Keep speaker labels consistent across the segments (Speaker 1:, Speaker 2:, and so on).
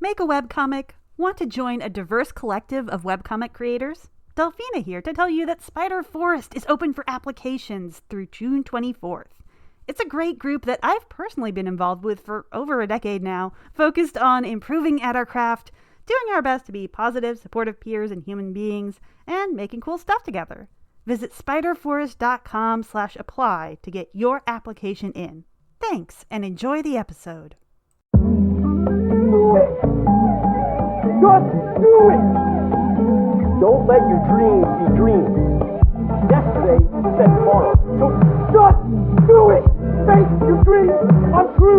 Speaker 1: Make a webcomic? Want to join a diverse collective of webcomic creators? Delphina here to tell you that Spider Forest is open for applications through June 24th. It's a great group that I've personally been involved with for over a decade now, focused on improving at our craft, doing our best to be positive, supportive peers and human beings, and making cool stuff together. Visit spiderforest.com/apply to get your application in. Thanks, and enjoy the episode.
Speaker 2: Do it! Just do it! Don't let your dreams be dreams. Yesterday said tomorrow. So just do it! Make your dreams come true!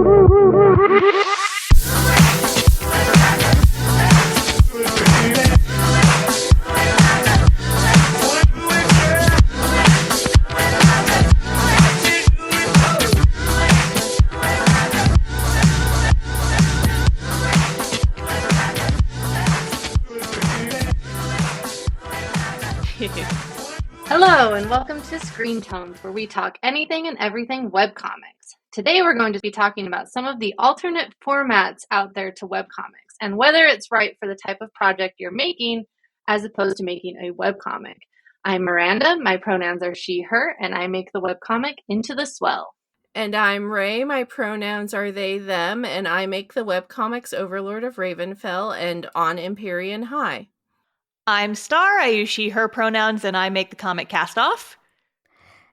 Speaker 3: Hello, and welcome to Screen Tones, where we talk anything and everything webcomics. Today we're going to be talking about some of the alternate formats out there to webcomics, and whether it's right for the type of project you're making, as opposed to making a webcomic. I'm Miranda, my pronouns are she, her, and I make the webcomic Into the Swell.
Speaker 4: And I'm Ray, my pronouns are they, them, and I make the webcomics Overlord of Ravenfell and On Empyrean High.
Speaker 5: I'm Star, I use she, her pronouns, and I make the comic Cast Off.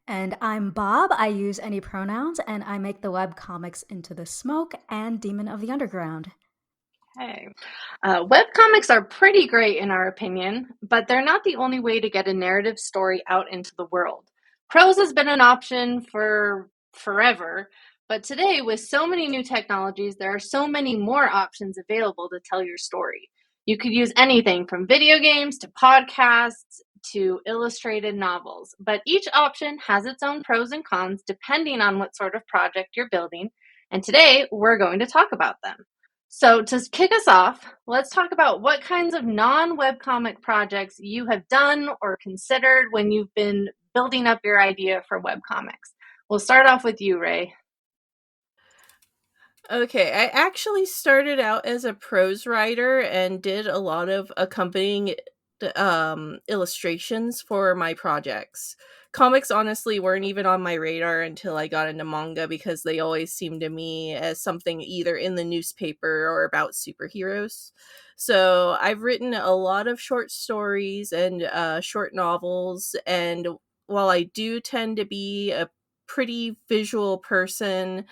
Speaker 6: And I'm Bob, I use any pronouns, and I make the webcomics Into the Smoke and Demon of the Underground.
Speaker 3: Okay. Webcomics are pretty great in our opinion, but they're not the only way to get a narrative story out into the world. Prose has been an option for forever, but today with so many new technologies, there are so many more options available to tell your story. You could use anything from video games to podcasts to illustrated novels, but each option has its own pros and cons depending on what sort of project you're building, and today we're going to talk about them. So to kick us off, let's talk about what kinds of non-webcomic projects you have done or considered when you've been building up your idea for webcomics. We'll start off with you, Ray.
Speaker 4: Okay, I actually started out as a prose writer and did a lot of accompanying illustrations for my projects. Comics honestly weren't even on my radar until I got into manga because they always seemed to me as something either in the newspaper or about superheroes. So I've written a lot of short stories and short novels, and while I do tend to be a pretty visual person,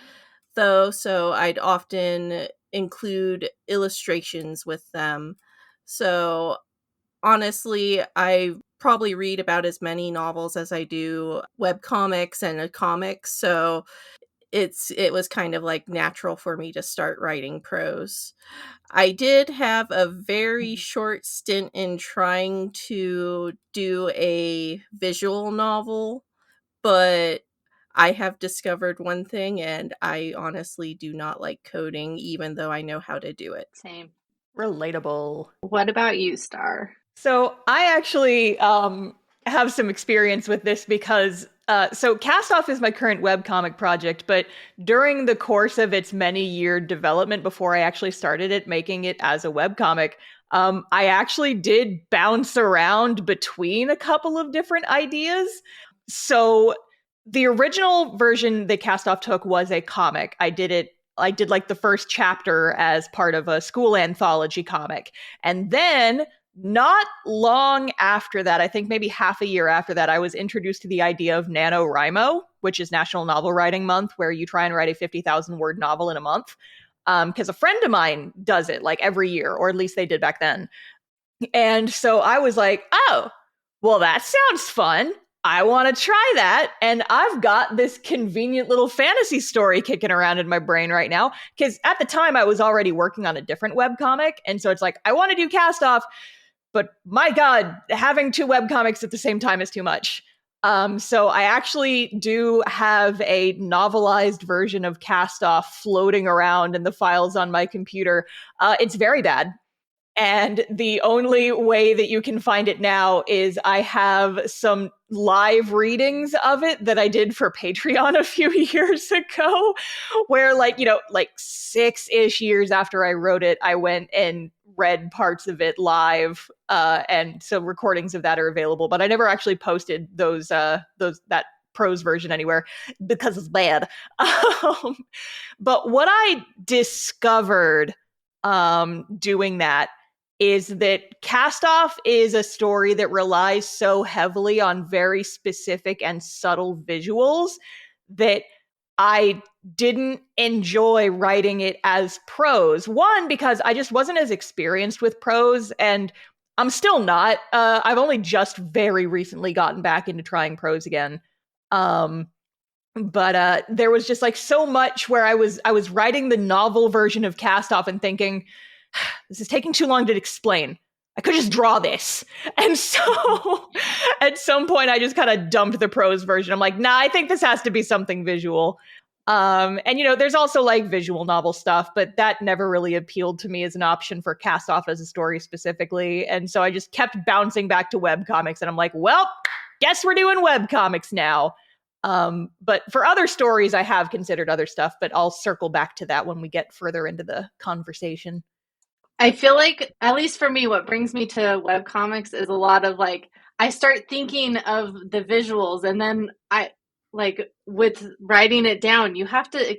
Speaker 4: though, so I'd often include illustrations with them. So honestly, I probably read about as many novels as I do webcomics and comics, so it was kind of like natural for me to start writing prose. I did have a very short stint in trying to do a visual novel, but I have discovered one thing, and I honestly do not like coding, even though I know how to do it.
Speaker 3: Same.
Speaker 5: Relatable.
Speaker 3: What about you, Star?
Speaker 5: So I actually have some experience with this because, so Cast Off is my current webcomic project, but during the course of its many-year development before I actually started it, making it as a webcomic, I actually did bounce around between a couple of different ideas. So the original version that Cast Off took was a comic. I did like the first chapter as part of a school anthology comic. And then not long after that, I think maybe half a year after that, I was introduced to the idea of NaNoWriMo, which is National Novel Writing Month, where you try and write a 50,000 word novel in a month. Because a friend of mine does it like every year, or at least they did back then. And so I was like, oh, well, that sounds fun. I want to try that. And I've got this convenient little fantasy story kicking around in my brain right now. Because at the time I was already working on a different webcomic. And so it's like, I want to do Cast Off, but my God, having two webcomics at the same time is too much. So I actually do have a novelized version of Cast Off floating around in the files on my computer. It's very bad. And the only way that you can find it now is I have some live readings of it that I did for Patreon a few years ago, where like 6-ish years after I wrote it, I went and read parts of it live. And so recordings of that are available, but I never actually posted that prose version anywhere because it's bad. But what I discovered doing that is that Castoff is a story that relies so heavily on very specific and subtle visuals that I didn't enjoy writing it as prose. One, because I just wasn't as experienced with prose, and I'm still not. I've only just very recently gotten back into trying prose again. But there was just like so much where I was writing the novel version of Castoff and thinking, this is taking too long to explain. I could just draw this. And so at some point I just kind of dumped the prose version. I'm like, nah, I think this has to be something visual. And there's also like visual novel stuff, but that never really appealed to me as an option for Castoff as a story specifically. And so I just kept bouncing back to webcomics, and I'm like, well, guess we're doing webcomics now. But for other stories, I have considered other stuff, but I'll circle back to that when we get further into the conversation.
Speaker 3: I feel like, at least for me, what brings me to webcomics is a lot of like, I start thinking of the visuals, and then with writing it down, you have to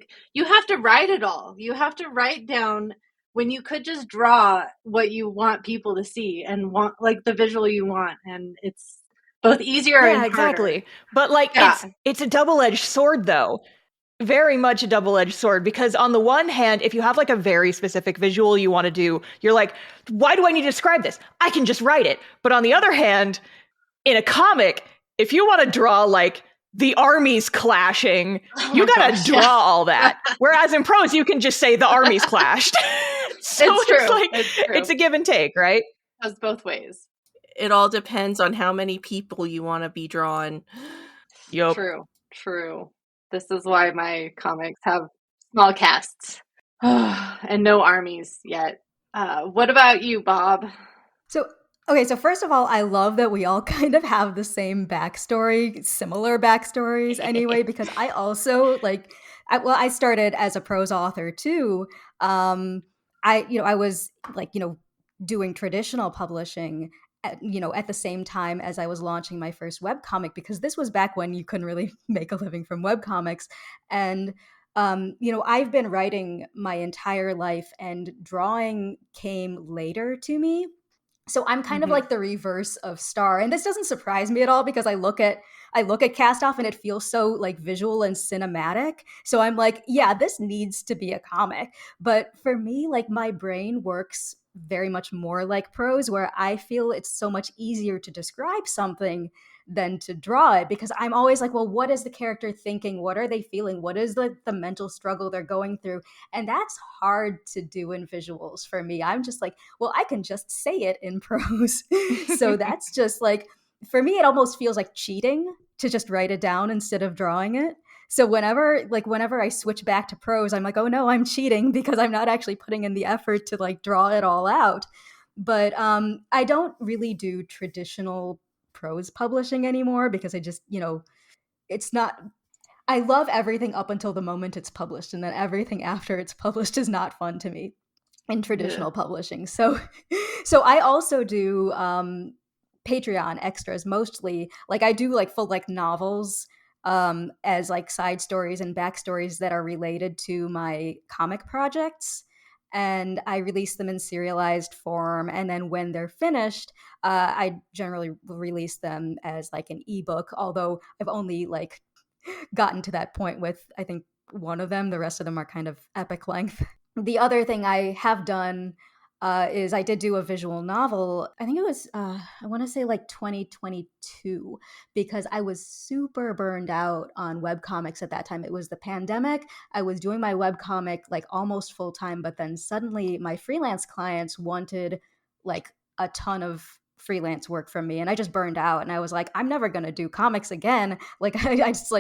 Speaker 3: write it all. You have to write down when you could just draw what you want people to see and want like the visual you want, and it's both easier and harder.
Speaker 5: Exactly. But like it's a double-edged sword though. Very much a double-edged sword, because on the one hand, if you have like a very specific visual you want to do, you're like, why do I need to describe this? I can just write it. But on the other hand, in a comic, if you want to draw like the armies clashing, you gotta draw all that. Whereas in prose, you can just say the armies clashed. So it's a give and take, right?
Speaker 3: It goes both ways.
Speaker 4: It all depends on how many people you want to be drawn.
Speaker 5: Yep.
Speaker 3: True. This is why my comics have small casts and no armies yet. What about you, Bob?
Speaker 6: So first of all, I love that we all kind of have the same backstory, similar backstories anyway, because I also I started as a prose author too. I was doing traditional publishing at the same time as I was launching my first webcomic, because this was back when you couldn't really make a living from webcomics. And, I've been writing my entire life, and drawing came later to me. So I'm kind of like the reverse of Star. And this doesn't surprise me at all, because I look at Castoff and it feels so like visual and cinematic. So I'm like, yeah, this needs to be a comic. But for me, like my brain works very much more like prose, where I feel it's so much easier to describe something than to draw it, because I'm always like, well, what is the character thinking? What are they feeling? What is the mental struggle they're going through? And that's hard to do in visuals for me. I'm just like, well, I can just say it in prose. So that's just like, for me, it almost feels like cheating to just write it down instead of drawing it. So whenever I switch back to prose, I'm like, oh no, I'm cheating, because I'm not actually putting in the effort to like draw it all out. But I don't really do traditional prose publishing anymore, because I just, it's not, I love everything up until the moment it's published, and then everything after it's published is not fun to me in traditional publishing. So I also do Patreon extras mostly. Like I do like full like novels as like side stories and backstories that are related to my comic projects. And I release them in serialized form. And then when they're finished, I generally release them as like an ebook, although I've only like gotten to that point with, I think, one of them. The rest of them are kind of epic length. The other thing I have done is I did do a visual novel. I think it was, I want to say like 2022, because I was super burned out on webcomics at that time. It was the pandemic. I was doing my webcomic like almost full time, but then suddenly my freelance clients wanted like a ton of freelance work from me, and I just burned out, and I was like, I'm never gonna do comics again. Like I just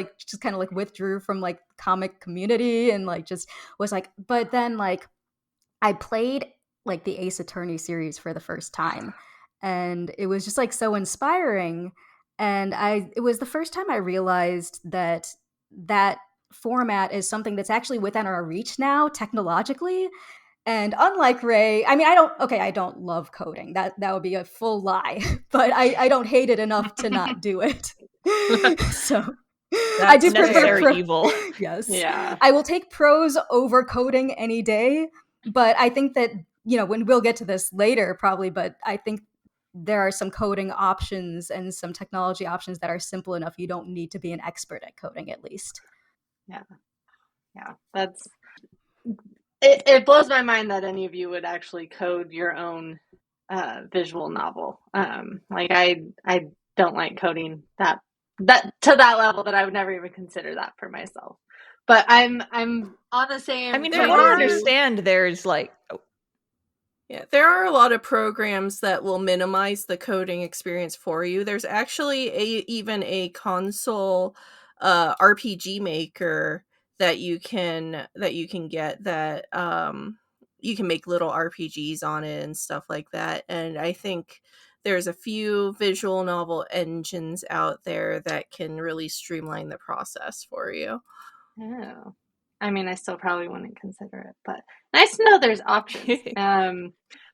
Speaker 6: kind of like withdrew from like comic community, and like just was like, but then like I played like the Ace Attorney series for the first time. And it was just like so inspiring. And it was the first time I realized that that format is something that's actually within our reach now technologically. And unlike Ray, I mean, I don't love coding. That would be a full lie, but I don't hate it enough to not do it. So I do prefer
Speaker 5: necessary evil.
Speaker 6: Yes.
Speaker 3: Yeah.
Speaker 6: I will take prose over coding any day, but I think that, when we'll get to this later probably, but I think there are some coding options and some technology options that are simple enough. You don't need to be an expert at coding, at least.
Speaker 3: Yeah. That's it blows my mind that any of you would actually code your own visual novel. Like I don't like coding that to that level that I would never even consider that for myself. But I'm on the same.
Speaker 5: I mean,
Speaker 3: page
Speaker 5: from what I
Speaker 3: as you.
Speaker 5: understand, there's like
Speaker 4: Yeah, there are a lot of programs that will minimize the coding experience for you. There's actually even a console RPG maker that you can get that you can make little RPGs on it and stuff like that. And I think there's a few visual novel engines out there that can really streamline the process for you.
Speaker 3: Oh. I mean, I still probably wouldn't consider it, but nice to know there's options.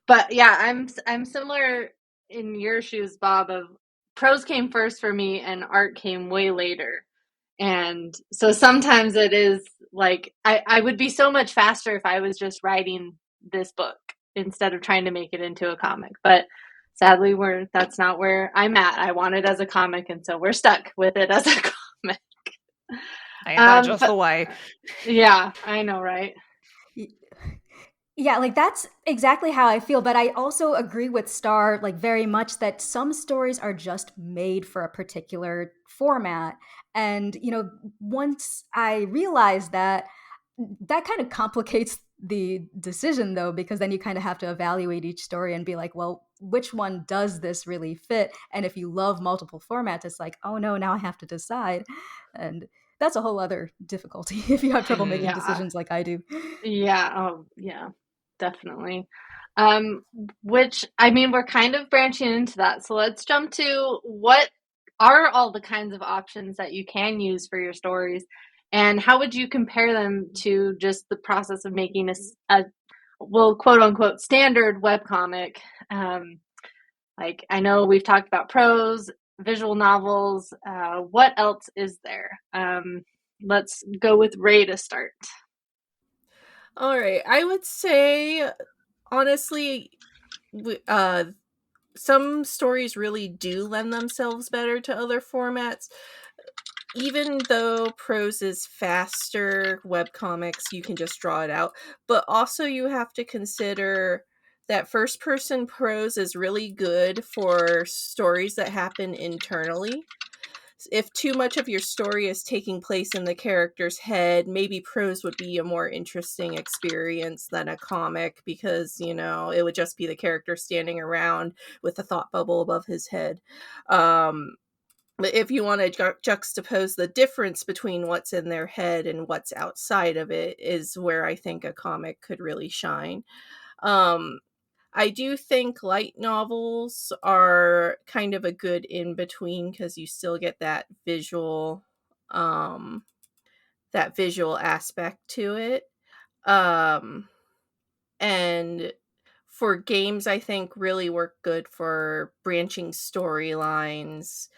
Speaker 3: But yeah, I'm similar in your shoes, Bob. Of prose came first for me, and art came way later. And so sometimes it is like I would be so much faster if I was just writing this book instead of trying to make it into a comic. But sadly, that's not where I'm at. I want it as a comic, and so we're stuck with it as a comic.
Speaker 5: I thought just the way.
Speaker 3: Yeah, I know, right?
Speaker 6: Yeah, like that's exactly how I feel, but I also agree with Star like very much that some stories are just made for a particular format. And, once I realized that kind of complicates the decision though, because then you kind of have to evaluate each story and be like, well, which one does this really fit? And if you love multiple formats, it's like, oh no, now I have to decide. And that's a whole other difficulty if you have trouble making decisions like I do.
Speaker 3: Yeah. Oh, yeah, definitely. Which, I mean, we're kind of branching into that. So let's jump to what are all the kinds of options that you can use for your stories, and how would you compare them to just the process of making a well, quote unquote, standard webcomic? Like, I know we've talked about prose, visual novels. What else is there? Let's go with Ray to start.
Speaker 4: All right, I would say honestly, some stories really do lend themselves better to other formats. Even though prose is faster, webcomics, you can just draw it out. But also you have to consider that first-person prose is really good for stories that happen internally. If too much of your story is taking place in the character's head, maybe prose would be a more interesting experience than a comic, because, it would just be the character standing around with a thought bubble above his head. But if you want to juxtapose the difference between what's in their head and what's outside of it, is where I think a comic could really shine. I do think light novels are kind of a good in between, because you still get that visual aspect to it. And for games, I think really work good for branching storylines.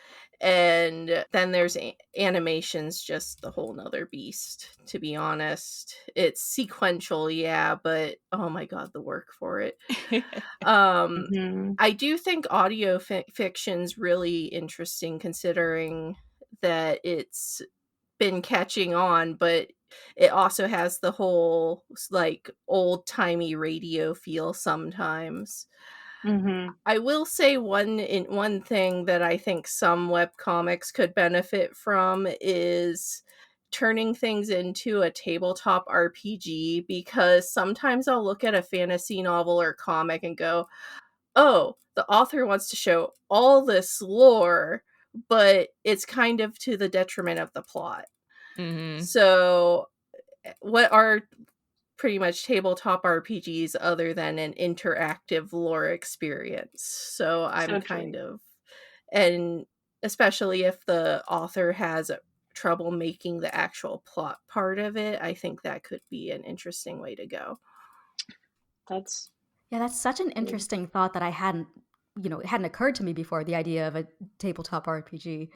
Speaker 4: And then there's animations, just the whole nother beast, to be honest. It's sequential, yeah, but oh my god, the work for it. I do think audio fiction's really interesting, considering that it's been catching on, but it also has the whole like old-timey radio feel sometimes. I will say one thing that I think some webcomics could benefit from is turning things into a tabletop RPG, because sometimes I'll look at a fantasy novel or comic and go, oh, the author wants to show all this lore, but it's kind of to the detriment of the plot.
Speaker 5: Mm-hmm.
Speaker 4: So what our pretty much tabletop RPGs other than an interactive lore experience. So I'm
Speaker 3: So
Speaker 4: kind
Speaker 3: true.
Speaker 4: of, and especially if the author has trouble making the actual plot part of it, I think that could be an interesting way to go.
Speaker 3: That's
Speaker 6: Yeah, that's such an interesting thought that I hadn't, it hadn't occurred to me before, the idea of a tabletop RPG.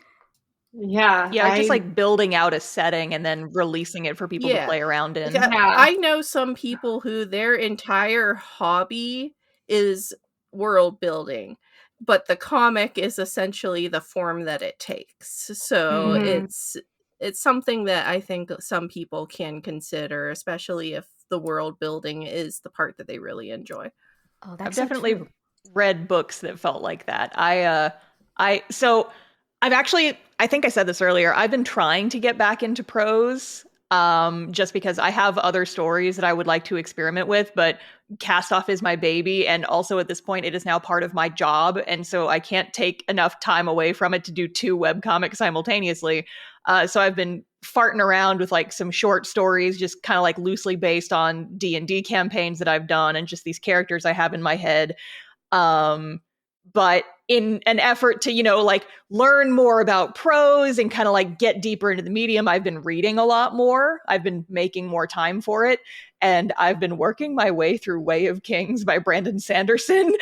Speaker 3: yeah.
Speaker 5: Yeah, just like building out a setting and then releasing it for people to
Speaker 4: Yeah.
Speaker 5: play around in.
Speaker 4: Like,
Speaker 3: Yeah.
Speaker 4: I know some people who their entire hobby is world building, but the comic is essentially the form that it takes. So
Speaker 3: Mhm.
Speaker 4: it's something that I think some people can consider, especially if the world building is the part that they really enjoy.
Speaker 6: Oh,
Speaker 5: I've
Speaker 6: that's so
Speaker 5: definitely
Speaker 6: true.
Speaker 5: read books that felt like that. So I've actually, I think I said this earlier, I've been trying to get back into prose, just because I have other stories that I would like to experiment with, but Cast Off is my baby, and also at this point it is now part of my job, and so I can't take enough time away from it to do 2 webcomics simultaneously. So I've been farting around with like some short stories, just kind of like loosely based on D&D campaigns that I've done and just these characters I have in my head. But in an effort to, like learn more about prose and kind of like get deeper into the medium, I've been reading a lot more. I've been making more time for it. And I've been working my way through Way of Kings by Brandon Sanderson.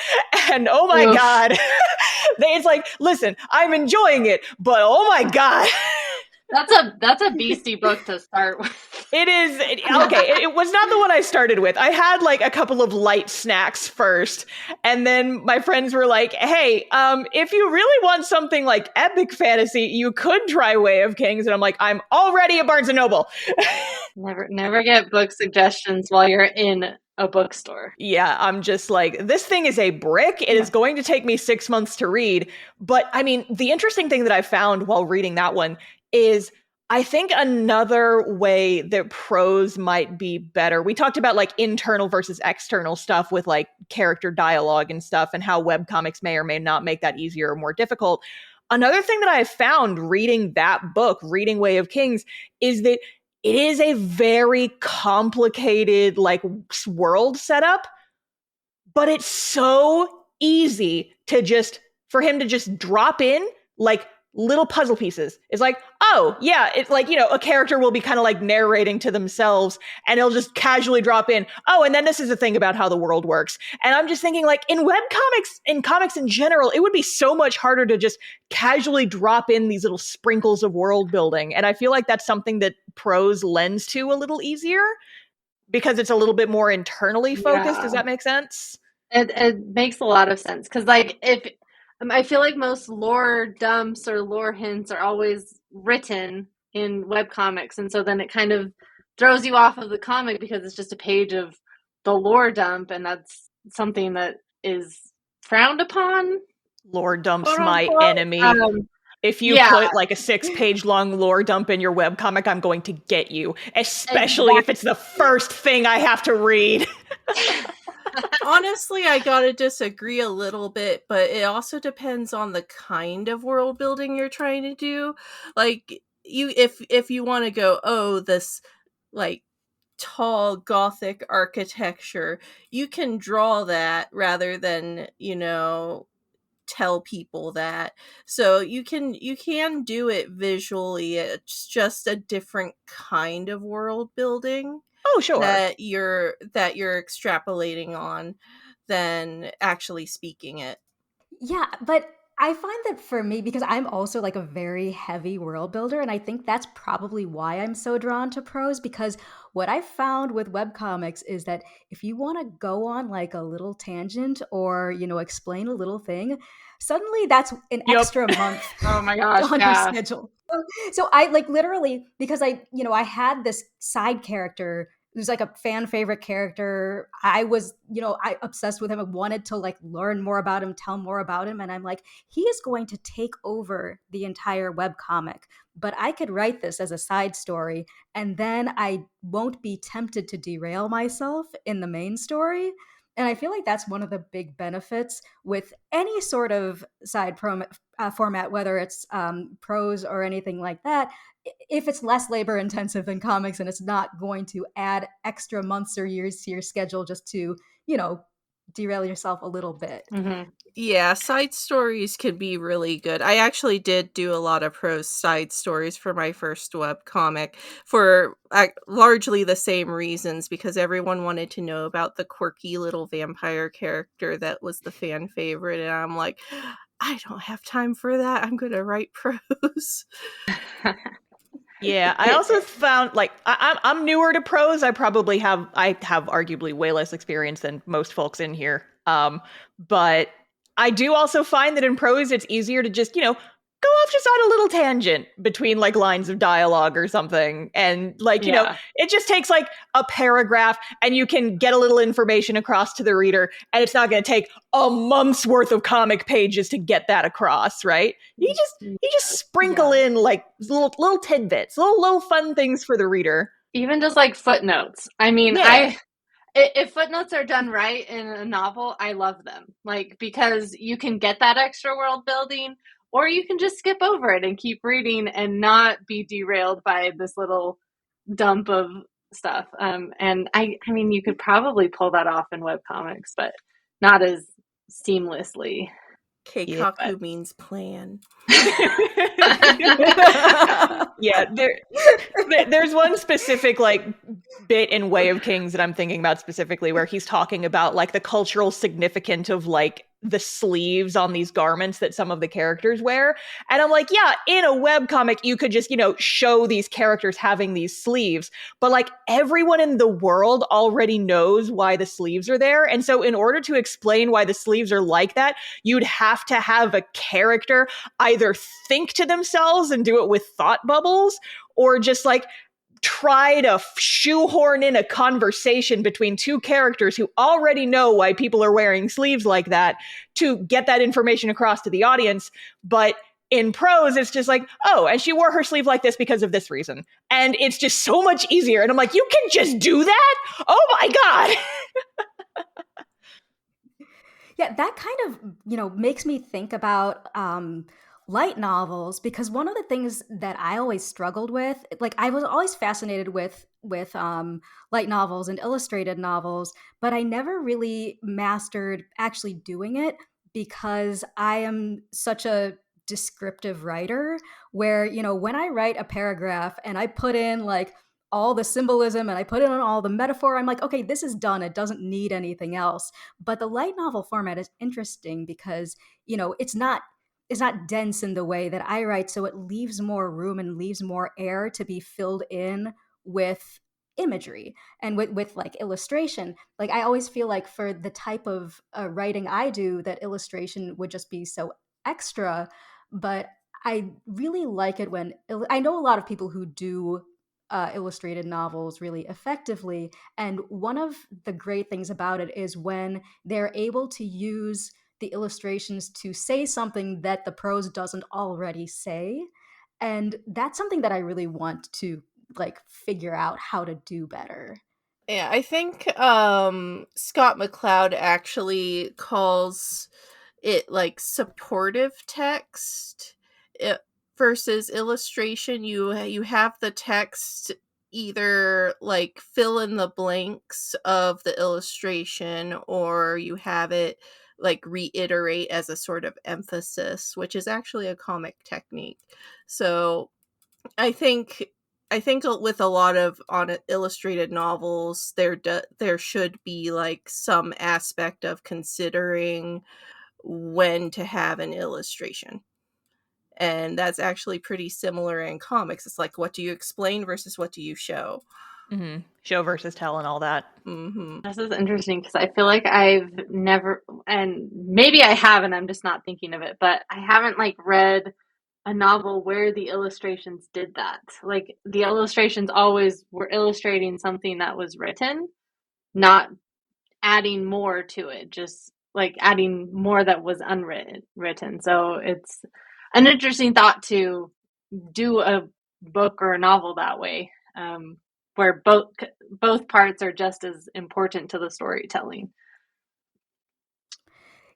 Speaker 5: And oh my
Speaker 3: Oof.
Speaker 5: God, it's like, listen, I'm enjoying it, but oh my God.
Speaker 3: That's a beastie book to start with.
Speaker 5: It is okay. It was not the one I started with. I had like a couple of light snacks first, and then my friends were like, "Hey, if you really want something like epic fantasy, you could try Way of Kings." And I'm like, "I'm already at Barnes and Noble."
Speaker 3: Never get book suggestions while you're in a bookstore.
Speaker 5: Yeah, I'm just like, this thing is a brick. It is going to take me 6 months to read. But I mean, the interesting thing that I found while reading that one is I think another way that prose might be better. We talked about like internal versus external stuff with like character dialogue and stuff, and how webcomics may or may not make that easier or more difficult. Another thing that I found reading that book, reading Way of Kings, is that it is a very complicated like world setup, but it's so easy to just for him to just drop in like little puzzle pieces. It's like, oh yeah, it's like, a character will be kind of like narrating to themselves and it'll just casually drop in, oh, and then this is the thing about how the world works. And I'm just thinking, like, in webcomics, in comics in general, it would be so much harder to just casually drop in these little sprinkles of world building. And I feel like that's something that prose lends to a little easier because it's a little bit more internally focused.
Speaker 3: Yeah.
Speaker 5: Does that make sense?
Speaker 3: It makes a lot of sense because, like, if I feel like most lore dumps or lore hints are always written in webcomics, and so then it kind of throws you off of the comic because it's just a page of the lore dump, and that's something that is frowned upon.
Speaker 5: Lore dumps
Speaker 3: Quote
Speaker 5: my
Speaker 3: unquote.
Speaker 5: enemy. If you
Speaker 3: Yeah.
Speaker 5: put like a 6-page long lore dump in your webcomic, I'm going to get you, especially if it's the first thing I have to read.
Speaker 4: Honestly, I gotta disagree a little bit, but it also depends on the kind of world building you're trying to do. Like, if you want to go, oh, this like tall Gothic architecture, you can draw that rather than, tell people that. So you can do it visually. It's just a different kind of world building
Speaker 5: Oh, sure.
Speaker 4: that you're extrapolating on than actually speaking it.
Speaker 6: Yeah, but I find that for me, because I'm also like a very heavy world builder, and I think that's probably why I'm so drawn to prose, because what I found with webcomics is that if you want to go on like a little tangent or, explain a little thing, suddenly that's an
Speaker 5: Yep.
Speaker 6: extra month
Speaker 3: Oh my gosh,
Speaker 6: on your
Speaker 3: yeah.
Speaker 6: schedule. So I like literally, because I had this side character who's like a fan favorite character. I was, I obsessed with him. I wanted to like learn more about him, tell more about him. And I'm like, he is going to take over the entire web comic, but I could write this as a side story. And then I won't be tempted to derail myself in the main story. And I feel like that's one of the big benefits with any sort of format, whether it's prose or anything like that. If it's less labor intensive than comics and it's not going to add extra months or years to your schedule just to, derail yourself a little bit.
Speaker 3: Mm-hmm.
Speaker 4: Yeah, side stories can be really good. I actually did do a lot of prose side stories for my first webcomic for largely the same reasons, because everyone wanted to know about the quirky little vampire character that was the fan favorite. And I'm like, I don't have time for that. I'm going to write prose.
Speaker 5: Yeah, I also found like I'm newer to prose. I have arguably way less experience than most folks in here. But I do also find that in prose it's easier to just, go off just on a little tangent between like lines of dialogue or something. And like,
Speaker 3: Yeah.
Speaker 5: it just takes like a paragraph and you can get a little information across to the reader, and it's not going to take a month's worth of comic pages to get that across, right? You just sprinkle in like little tidbits, little fun things for the reader.
Speaker 3: Even just like footnotes. I mean,
Speaker 5: Yeah.
Speaker 3: if footnotes are done right in a novel, I love them. Like, because you can get that extra world building, or you can just skip over it and keep reading and not be derailed by this little dump of stuff. And I mean, you could probably pull that off in webcomics, but not as seamlessly.
Speaker 4: Keikaku means plan.
Speaker 5: Yeah, there's one specific like bit in Way of Kings that I'm thinking about specifically, where he's talking about like the cultural significance of like the sleeves on these garments that some of the characters wear. And I'm like, yeah, in a webcomic, you could just, show these characters having these sleeves, but like everyone in the world already knows why the sleeves are there. And so in order to explain why the sleeves are like that, you'd have to have a character either think to themselves and do it with thought bubbles, or just like try to shoehorn in a conversation between two characters who already know why people are wearing sleeves like that to get that information across to the audience. But in prose, it's just like, oh, and she wore her sleeve like this because of this reason. And it's just so much easier. And I'm like, you can just do that? Oh my God.
Speaker 6: Yeah, that kind of, makes me think about light novels, because one of the things that I always struggled with, like I was always fascinated with light novels and illustrated novels, but I never really mastered actually doing it because I am such a descriptive writer where, when I write a paragraph and I put in like all the symbolism and I put in all the metaphor, I'm like, okay, this is done. It doesn't need anything else. But the light novel format is interesting because, it's not dense in the way that I write, so it leaves more room and leaves more air to be filled in with imagery and with like illustration. Like I always feel like for the type of writing I do, that illustration would just be so extra. But I really like it when I know a lot of people who do illustrated novels really effectively, and one of the great things about it is when they're able to use the illustrations to say something that the prose doesn't already say. And that's something that I really want to like figure out how to do better.
Speaker 4: Yeah, I think Scott McCloud actually calls it like supportive text versus illustration. You have the text either like fill in the blanks of the illustration, or you have it like reiterate as a sort of emphasis, which is actually a comic technique. So I think with a lot of on illustrated novels, there should be like some aspect of considering when to have an illustration. And that's actually pretty similar in comics. It's like, what do you explain versus what do you show?
Speaker 5: Mm-hmm. Show versus tell and all that.
Speaker 4: Mm-hmm.
Speaker 3: This is interesting because I feel like I've never, and maybe I haven't, I'm just not thinking of it, but I haven't like read a novel where the illustrations did that. Like the illustrations always were illustrating something that was written, not adding more to it, just like adding more that was unwritten. So it's an interesting thought to do a book or a novel that way, where both parts are just as important to the storytelling.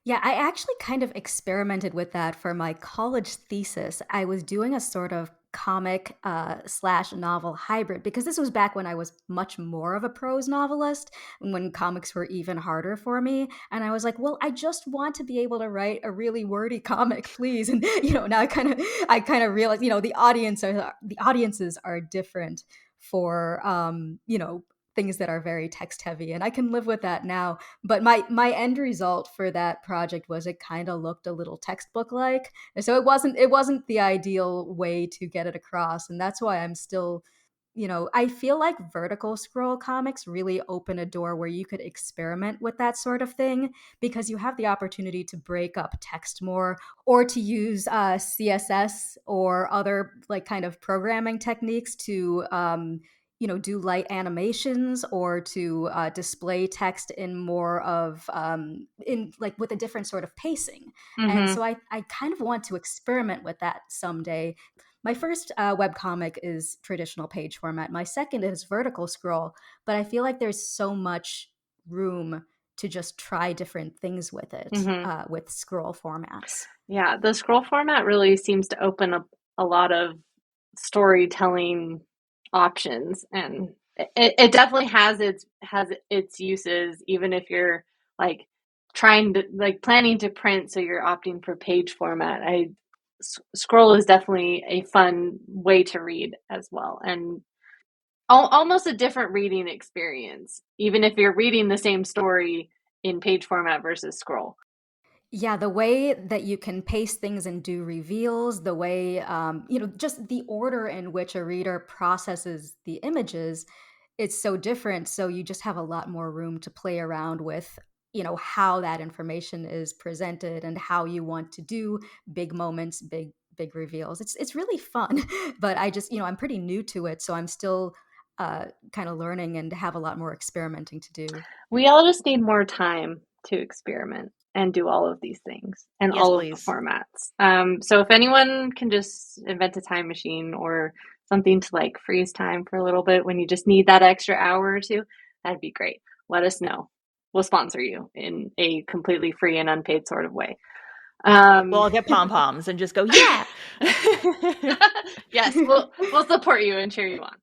Speaker 6: Yeah, I actually kind of experimented with that for my college thesis. I was doing a sort of comic slash novel hybrid because this was back when I was much more of a prose novelist, when comics were even harder for me. And I was like, well, I just want to be able to write a really wordy comic, please. And now I kind of realized, the audiences are different for things that are very text heavy, and I can live with that now. But my end result for that project was it kind of looked a little textbook like, and so it wasn't the ideal way to get it across, and that's why I'm still, I feel like vertical scroll comics really open a door where you could experiment with that sort of thing, because you have the opportunity to break up text more, or to use CSS or other like kind of programming techniques to do light animations, or to display text in more of in like with a different sort of pacing. And
Speaker 3: Mm-hmm.
Speaker 6: so I kind of want to experiment with that someday. My first webcomic is traditional page format. My second is vertical scroll, but I feel like there's so much room to just try different things with it,
Speaker 3: Mm-hmm.
Speaker 6: with scroll formats.
Speaker 3: Yeah, the scroll format really seems to open up a lot of storytelling options, and it definitely has its uses, even if you're like trying to like planning to print, so you're opting for page format. Scroll is definitely a fun way to read as well, and almost a different reading experience, even if you're reading the same story in page format versus scroll.
Speaker 6: Yeah, the way that you can pace things and do reveals, the way, just the order in which a reader processes the images, it's so different. So you just have a lot more room to play around with, how that information is presented and how you want to do big moments, big reveals. It's really fun, but I just, I'm pretty new to it, so I'm still kind of learning and have a lot more experimenting to do.
Speaker 3: We all just need more time to experiment and do all of these things and
Speaker 5: Yes,
Speaker 3: all of the
Speaker 5: please.
Speaker 3: formats. So if anyone can just invent a time machine or something to like freeze time for a little bit when you just need that extra hour or two, that'd be great. Let us know. We'll sponsor you in a completely free and unpaid sort of way.
Speaker 5: Well,
Speaker 3: Um,
Speaker 5: I'll get pom poms and just go, yeah.
Speaker 3: yes, we'll support you and cheer you on,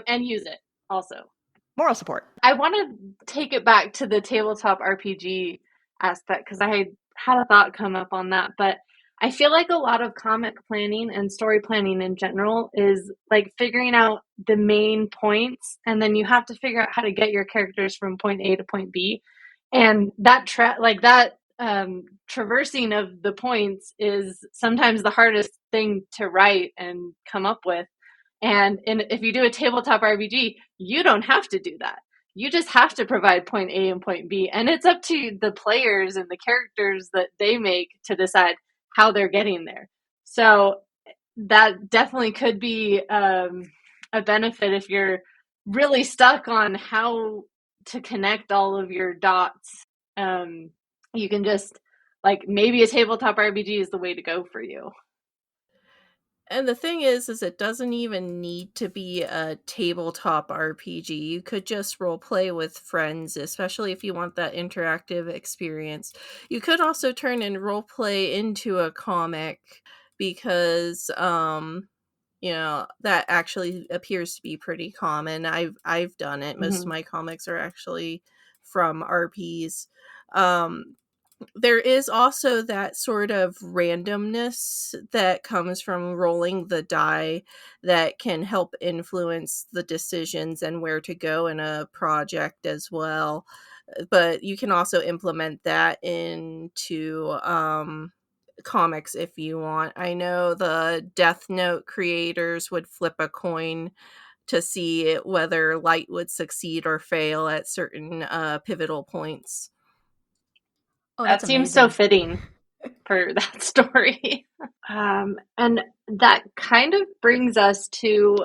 Speaker 3: and use it also.
Speaker 5: Moral support.
Speaker 3: I want to take it back to the tabletop RPG aspect because I had a thought come up on that, but I feel like a lot of comic planning and story planning in general is like figuring out the main points, and then you have to figure out how to get your characters from point A to point B, and that traversing of the points is sometimes the hardest thing to write and come up with. And if you do a tabletop RPG, you don't have to do that. You just have to provide point A and point B, and it's up to the players and the characters that they make to decide how they're getting there. So that definitely could be a benefit if you're really stuck on how to connect all of your dots. You can just like maybe a tabletop RPG is the way to go for you.
Speaker 4: And the thing is it doesn't even need to be a tabletop RPG. You could just role play with friends, especially if you want that interactive experience. You could also turn and role play into a comic because that actually appears to be pretty common. I've done it. Most of
Speaker 3: Mm-hmm.
Speaker 4: my comics are actually from RPs. Um there is also that sort of randomness that comes from rolling the die that can help influence the decisions and where to go in a project as well. But you can also implement that into comics if you want. I know the Death Note creators would flip a coin to see whether light would succeed or fail at certain pivotal points.
Speaker 6: Oh,
Speaker 3: That
Speaker 6: that's
Speaker 3: seems so
Speaker 6: amazing.
Speaker 3: fitting for that story. And that kind of brings us to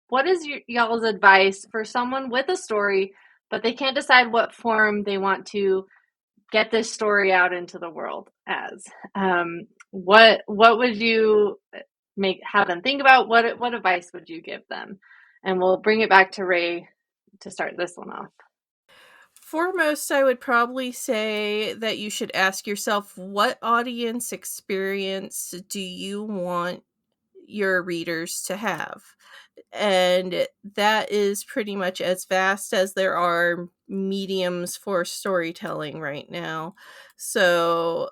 Speaker 3: what is y'all's advice for someone with a story, but they can't decide what form they want to get this story out into the world as? What would you have them think about? What advice would you give them? And we'll bring it back to Ray to start this one off.
Speaker 4: foremost, I would probably say that you should ask yourself, what audience experience do you want your readers to have? And that is pretty much as vast as there are mediums for storytelling right now. So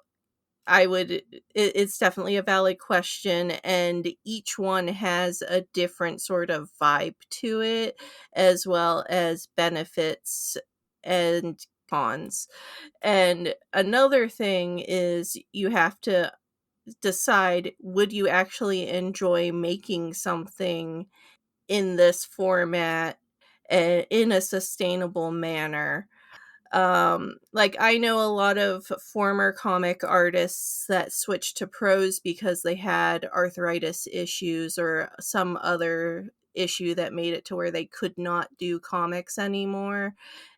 Speaker 4: it's definitely a valid question, and each one has a different sort of vibe to it, as well as benefits and cons. And another thing is you have to decide, would you actually enjoy making something in this format in a sustainable manner? Like, I know a lot of former comic artists that switched to prose because they had arthritis issues or some other issue that made it to where they could not do comics anymore.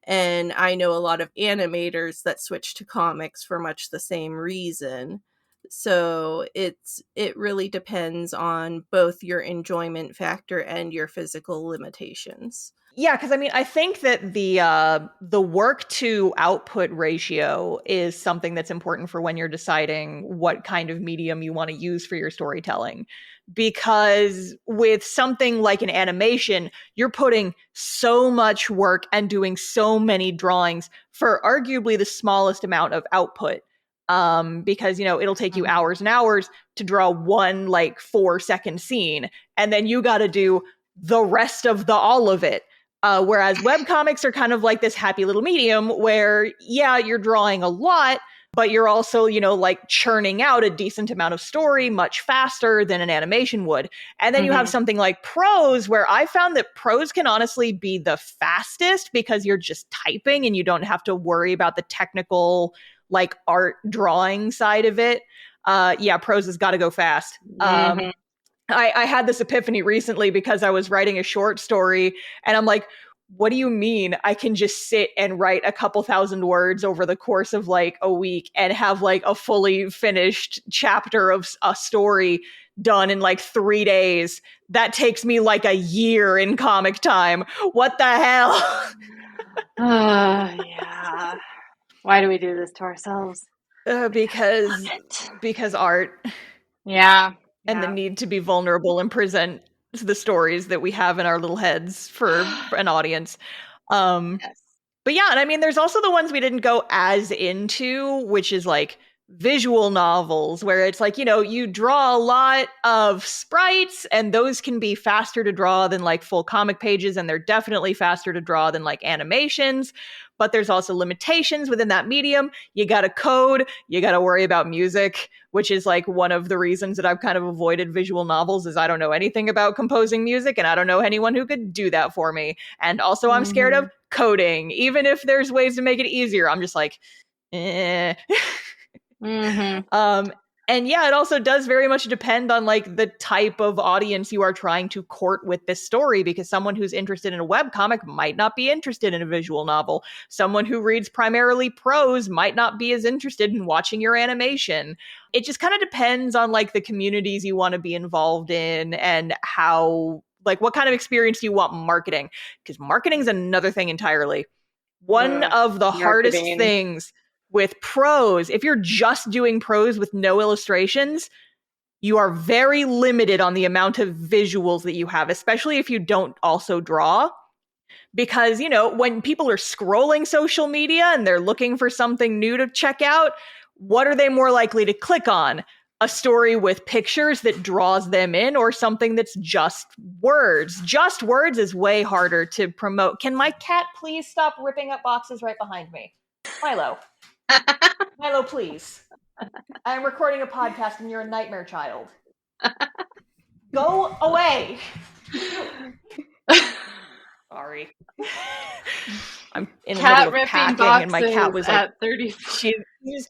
Speaker 4: And I know a lot of animators that switched to comics for much the same reason. So it really depends on both your enjoyment factor and your physical limitations.
Speaker 5: Yeah, because I mean, I think that the work to output ratio is something that's important for when you're deciding what kind of medium you want to use for your storytelling. Because with something like an animation, you're putting so much work and doing so many drawings for arguably the smallest amount of output. Because it'll take you hours and hours to draw one like 4-second scene, and then you got to do the rest of all of it. Whereas webcomics are kind of like this happy little medium where, yeah, you're drawing a lot, but you're also, like churning out a decent amount of story much faster than an animation would. And then you have something like prose, where I found that prose can honestly be the fastest because you're just typing and you don't have to worry about the technical, like art drawing side of it. Yeah, prose has got to go fast. I had this epiphany recently because I was writing a short story and I'm like, what do you mean I can just sit and write a couple thousand words over the course of like a week and have like a fully finished chapter of a story done in like 3 days? That takes me like a year in comic time. What the hell?
Speaker 3: Yeah. Why do we do this to ourselves?
Speaker 5: Because art.
Speaker 3: Yeah.
Speaker 5: And the need to be vulnerable and present the stories that we have in our little heads for an audience.
Speaker 3: Yes.
Speaker 5: But yeah, and I mean, there's also the ones we didn't go as into, which is like visual novels, where it's like, you draw a lot of sprites, and those can be faster to draw than like full comic pages, and they're definitely faster to draw than like animations. But there's also limitations within that medium. You got to code, you got to worry about music, which is like one of the reasons that I've kind of avoided visual novels, is I don't know anything about composing music, and I don't know anyone who could do that for me. And also I'm scared of coding. Even if there's ways to make it easier, I'm just like, eh. And yeah, it also does very much depend on like the type of audience you are trying to court with this story, because someone who's interested in a webcomic might not be interested in a visual novel. Someone who reads primarily prose might not be as interested in watching your animation. It just kind of depends on like the communities you want to be involved in and how, like, what kind of experience do you want marketing? Because marketing is another thing entirely. One of the hardest things with prose, if you're just doing prose with no illustrations, you are very limited on the amount of visuals that you have, especially if you don't also draw. Because, when people are scrolling social media and they're looking for something new to check out, what are they more likely to click on? A story with pictures that draws them in, or something that's just words? Just words is way harder to promote. Can my cat please stop ripping up boxes right behind me? Milo. Milo, please. I'm recording a podcast and you're a nightmare child. Go away. Sorry. I'm in the middle of packing and my cat was like,
Speaker 3: 30.
Speaker 5: She's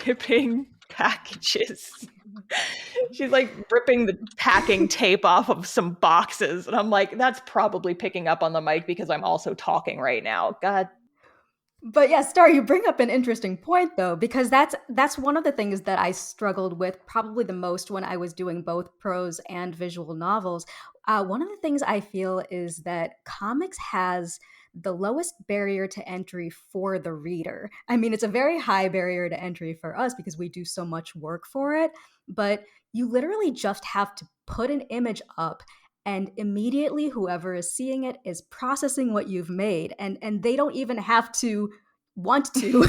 Speaker 5: ripping packages. She's like ripping the packing tape off of some boxes. And I'm like, that's probably picking up on the mic because I'm also talking right now. God.
Speaker 6: But yeah, Star, you bring up an interesting point though, because that's one of the things that I struggled with probably the most when I was doing both prose and visual novels. One of the things I feel is that comics has the lowest barrier to entry for the reader. I mean, it's a very high barrier to entry for us because we do so much work for it, but you literally just have to put an image up, and immediately whoever is seeing it is processing what you've made, and they don't even have to want to.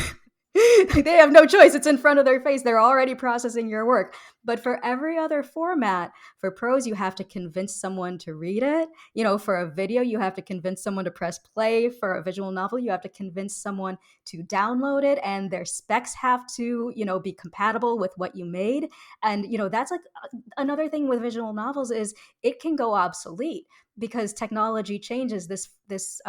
Speaker 6: They have no choice. It's in front of their face. They're already processing your work. But for every other format, for prose, you have to convince someone to read it. You know, for a video, you have to convince someone to press play. For a visual novel, you have to convince someone to download it, and their specs have to, you know, be compatible with what you made. And, you know, that's like another thing with visual novels is it can go obsolete because technology changes. This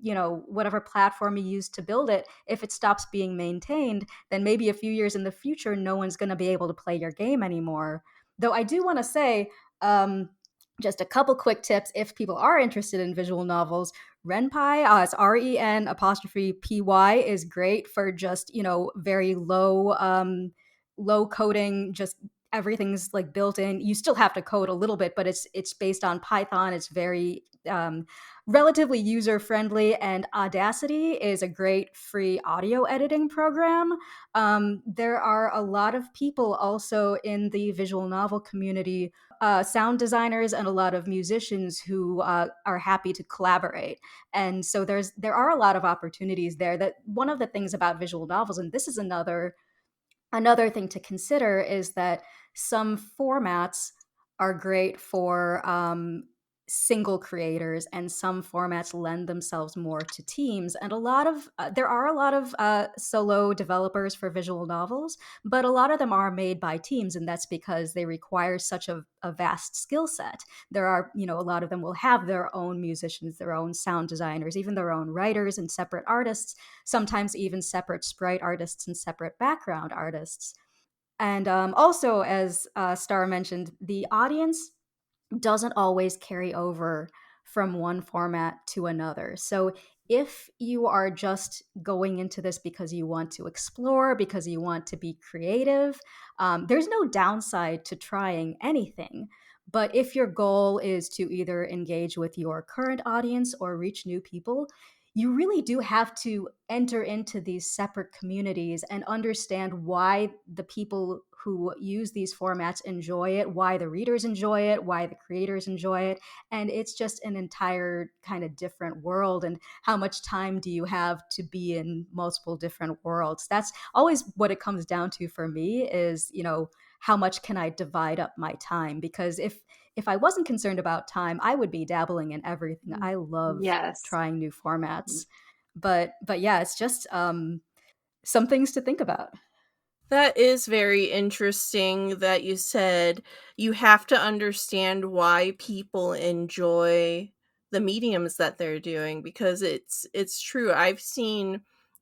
Speaker 6: you know, whatever platform you use to build it, if it stops being maintained, then maybe a few years in the future, no one's going to be able to play your game anymore. Though I do want to say, just a couple quick tips if people are interested in visual novels. RenPy, it's REN apostrophe PY, is great for just, you know, very low coding, just everything's like built in. You still have to code a little bit, but it's based on Python. It's very relatively user friendly, and Audacity is a great free audio editing program. There are a lot of people also in the visual novel community, sound designers and a lot of musicians who are happy to collaborate. And so there are a lot of opportunities there. That one of the things about visual novels, and this is another thing to consider, is that some formats are great for single creators, and some formats lend themselves more to teams. And there are a lot of solo developers for visual novels, but a lot of them are made by teams, and that's because they require such a vast skill set. There are, you know, a lot of them will have their own musicians, their own sound designers, even their own writers and separate artists, sometimes even separate sprite artists and separate background artists. And also, as Star mentioned, the audience doesn't always carry over from one format to another. So if you are just going into this because you want to explore, because you want to be creative, there's no downside to trying anything. But if your goal is to either engage with your current audience or reach new people, you really do have to enter into these separate communities and understand why the people who use these formats enjoy it, why the readers enjoy it, why the creators enjoy it. And it's just an entire kind of different world. And how much time do you have to be in multiple different worlds? That's always what it comes down to for me is, you know, how much can I divide up my time? Because if I wasn't concerned about time, I would be dabbling in everything. I love trying new formats. But yeah, it's just some things to think about.
Speaker 4: That is very interesting that you said you have to understand why people enjoy the mediums that they're doing, because it's true. I've seen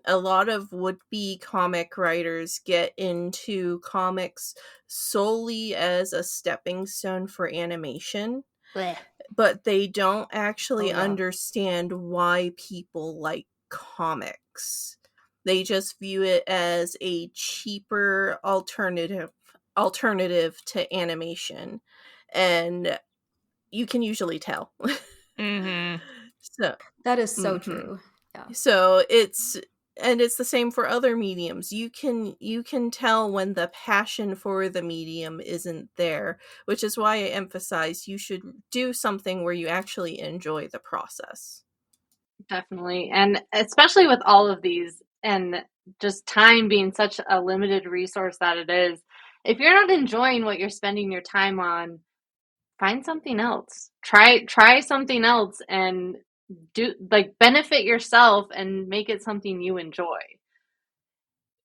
Speaker 4: a lot of would-be comic writers get into comics solely as a stepping stone for animation.
Speaker 6: Blech.
Speaker 4: But they don't actually understand why people like comics. They just view it as a cheaper alternative to animation, and you can usually tell.
Speaker 5: Mm-hmm.
Speaker 4: So
Speaker 6: that is so true. Yeah.
Speaker 4: So it's the same for other mediums. You can tell when the passion for the medium isn't there, which is why I emphasize you should do something where you actually enjoy the process.
Speaker 3: Definitely. And especially with all of these, and just time being such a limited resource that it is, if you're not enjoying what you're spending your time on, find something else. Try something else and benefit yourself and make it something you enjoy.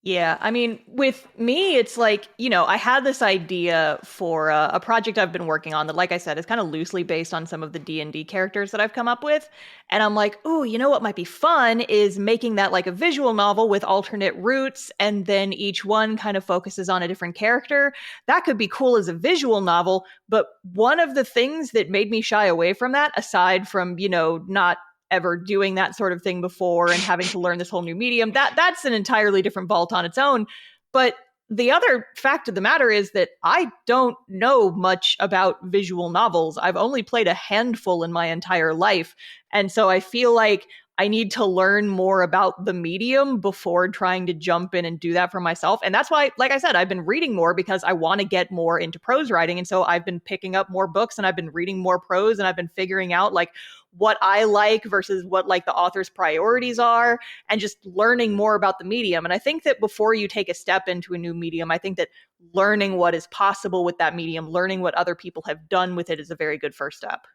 Speaker 5: Yeah, I mean, with me, it's like, you know, I had this idea for a project I've been working on that, like I said, is kind of loosely based on some of the D&D characters that I've come up with. And I'm like, oh, you know what might be fun is making that like a visual novel with alternate routes, and then each one kind of focuses on a different character. That could be cool as a visual novel, but one of the things that made me shy away from that, aside from, you know, not ever doing that sort of thing before and having to learn this whole new medium, that's an entirely different vault on its own. But the other fact of the matter is that I don't know much about visual novels. I've only played a handful in my entire life. And so I feel like I need to learn more about the medium before trying to jump in and do that for myself. And that's why, like I said, I've been reading more because I want to get more into prose writing. And so I've been picking up more books and I've been reading more prose and I've been figuring out like what I like versus what like the author's priorities are and just learning more about the medium. And I think that before you take a step into a new medium, I think that learning what is possible with that medium, learning what other people have done with it is a very good first step.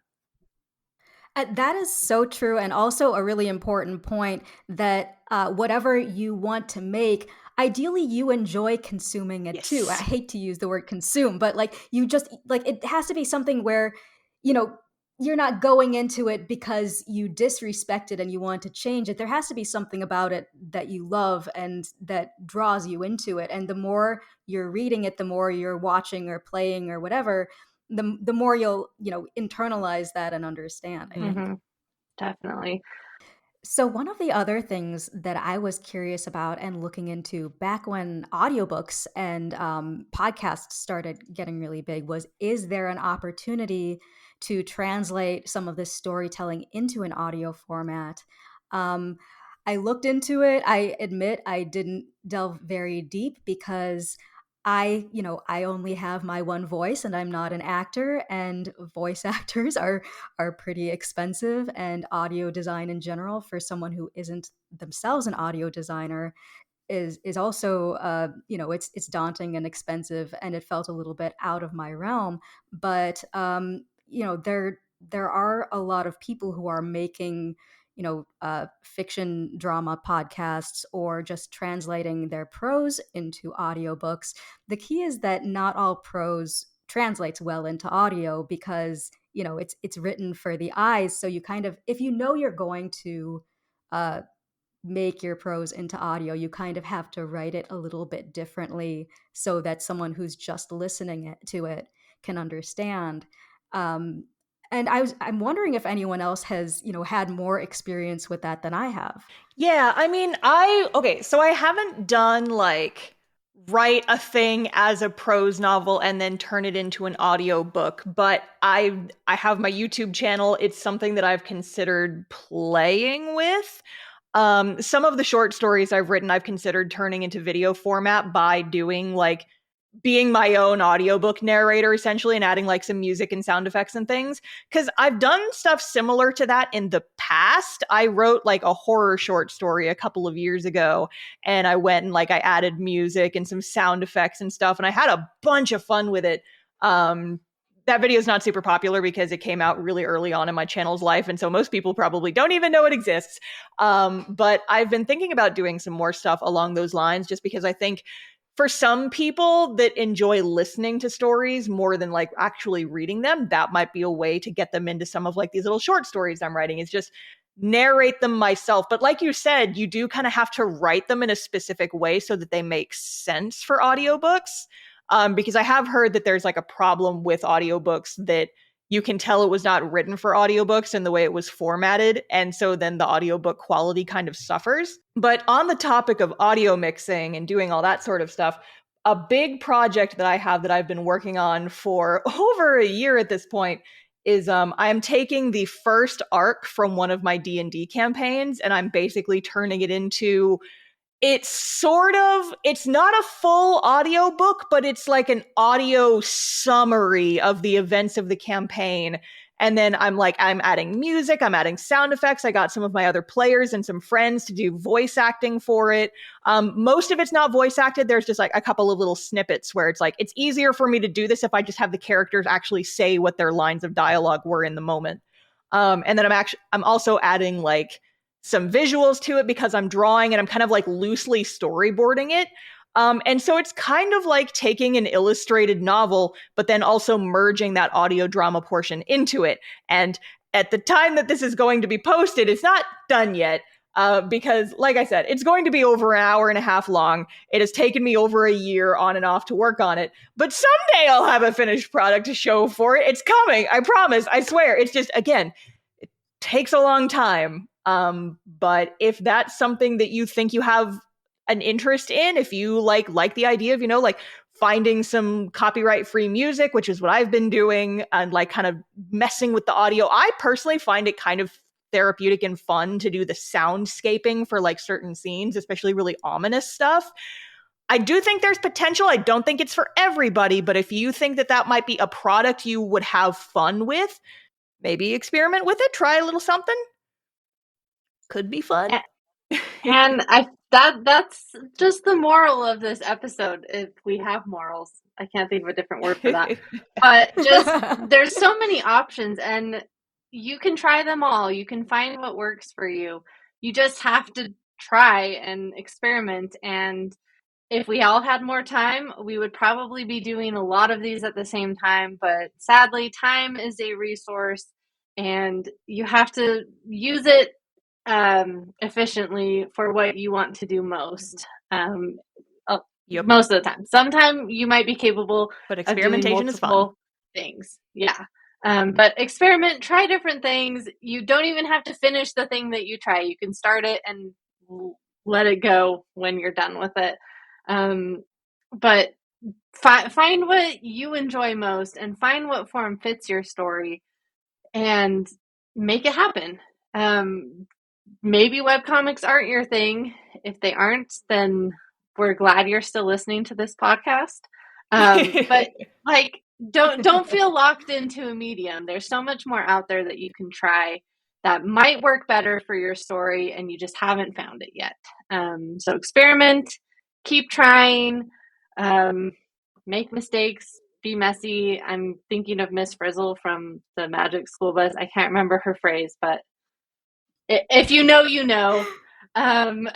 Speaker 6: That is so true, and also a really important point that whatever you want to make, ideally you enjoy consuming it too. I
Speaker 5: Yes.
Speaker 6: hate to use the word consume, but like you just like it has to be something where, you know, you're not going into it because you disrespect it and you want to change it. There has to be something about it that you love and that draws you into it. And the more you're reading it, the more you're watching or playing or whatever, the more you'll, internalize that and understand, I think.
Speaker 3: Mm-hmm. Definitely.
Speaker 6: So one of the other things that I was curious about and looking into back when audiobooks and podcasts started getting really big was, is there an opportunity to translate some of this storytelling into an audio format? Um, I looked into it. I admit I didn't delve very deep because I only have my one voice and I'm not an actor, and voice actors are pretty expensive, and audio design in general for someone who isn't themselves an audio designer is also it's daunting and expensive, and it felt a little bit out of my realm. But there are a lot of people who are making fiction drama podcasts or just translating their prose into audiobooks. The key is that not all prose translates well into audio because it's written for the eyes. So you kind of, if you know you're going to uh, make your prose into audio, you kind of have to write it a little bit differently so that someone who's just listening to it can understand. Um, and I'm wondering if anyone else has had more experience with that than I have.
Speaker 5: Yeah, I mean, so I haven't done like write a thing as a prose novel and then turn it into an audio book, but I have my YouTube channel. It's something that I've considered playing with. Some of the short stories I've written, I've considered turning into video format by doing like being my own audiobook narrator essentially and adding like some music and sound effects and things, because I've done stuff similar to that in the past. I wrote like a horror short story a couple of years ago, and I went and like I added music and some sound effects and stuff, and I had a bunch of fun with it. That video is not super popular because it came out really early on in my channel's life, and so most people probably don't even know it exists. But I've been thinking about doing some more stuff along those lines, just because I think for some people that enjoy listening to stories more than like actually reading them, that might be a way to get them into some of like these little short stories I'm writing, is just narrate them myself. But like you said, you do kind of have to write them in a specific way so that they make sense for audiobooks. Because I have heard that there's like a problem with audiobooks that you can tell it was not written for audiobooks in the way it was formatted. And so then the audiobook quality kind of suffers. But on the topic of audio mixing and doing all that sort of stuff, a big project that I have that I've been working on for over a year at this point is I'm taking the first arc from one of my D&D campaigns and I'm basically turning it into, it's not a full audio book, but it's like an audio summary of the events of the campaign. And then I'm adding music, I'm adding sound effects. I got some of my other players and some friends to do voice acting for it. Most of it's not voice acted. There's just like a couple of little snippets where it's like, it's easier for me to do this if I just have the characters actually say what their lines of dialogue were in the moment. And then I'm also adding like some visuals to it because I'm drawing and I'm kind of like loosely storyboarding it. And so it's kind of like taking an illustrated novel, but then also merging that audio drama portion into it. And at the time that this is going to be posted, it's not done yet. Because like I said, it's going to be over an hour and a half long. It has taken me over a year on and off to work on it, but someday I'll have a finished product to show for it. It's coming. I promise. I swear. It's just, again, it takes a long time. But if that's something that you think you have an interest in, if you like the idea of, like finding some copyright free music, which is what I've been doing, and like kind of messing with the audio, I personally find it kind of therapeutic and fun to do the soundscaping for like certain scenes, especially really ominous stuff. I do think there's potential. I don't think it's for everybody, but if you think that that might be a product you would have fun with, maybe experiment with it, try a little something. Could be fun.
Speaker 3: And that's just the moral of this episode, if we have morals. I can't think of a different word for that. But just there's so many options, and you can try them all. You can find what works for you. You just have to try and experiment. And if we all had more time, we would probably be doing a lot of these at the same time. But sadly, time is a resource, and you have to use it efficiently for what you want to do most. Most of the time. Sometimes you might be capable
Speaker 5: but
Speaker 3: of doing
Speaker 5: experimentation is fun.
Speaker 3: multiple things. Yeah. But experiment, try different things. You don't even have to finish the thing that you try. You can start it and let it go when you're done with it. But find what you enjoy most and find what form fits your story and make it happen. Maybe webcomics aren't your thing. If they aren't, then we're glad you're still listening to this podcast. But like, don't feel locked into a medium. There's so much more out there that you can try that might work better for your story, and you just haven't found it yet. So experiment, keep trying, make mistakes, be messy. I'm thinking of Miss Frizzle from the Magic School Bus. I can't remember her phrase, but if you know, you know. And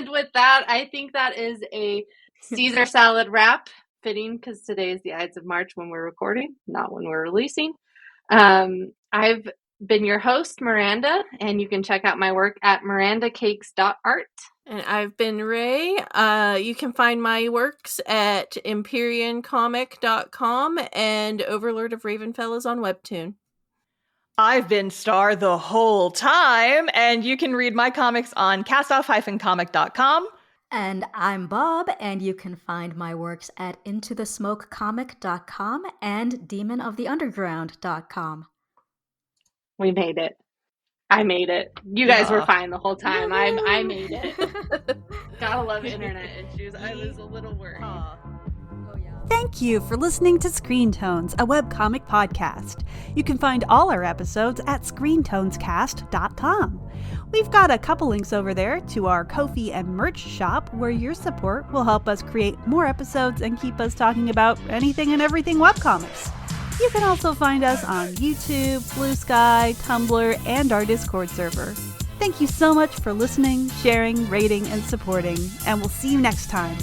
Speaker 3: with that, I think that is a Caesar salad wrap, fitting because today is the Ides of March when we're recording, not when we're releasing. I've been your host, Miranda, and you can check out my work at mirandacakes.art.
Speaker 4: And I've been Ray. You can find my works at empyreancomic.com and Overlord of Ravenfell is on Webtoon.
Speaker 5: I've been Star the whole time, and you can read my comics on castoff-comic.com.
Speaker 6: And I'm Bob, and you can find my works at intothesmokecomic.com and demonoftheunderground.com.
Speaker 3: We made it. I made it. You guys were fine the whole time. I made it. Gotta love internet issues. I was a little worried.
Speaker 1: Thank you for listening to Screen Tones, a webcomic podcast. You can find all our episodes at screentonescast.com. We've got a couple links over there to our Ko-fi and merch shop where your support will help us create more episodes and keep us talking about anything and everything webcomics. You can also find us on YouTube, Blue Sky, Tumblr, and our Discord server. Thank you so much for listening, sharing, rating, and supporting, and we'll see you next time.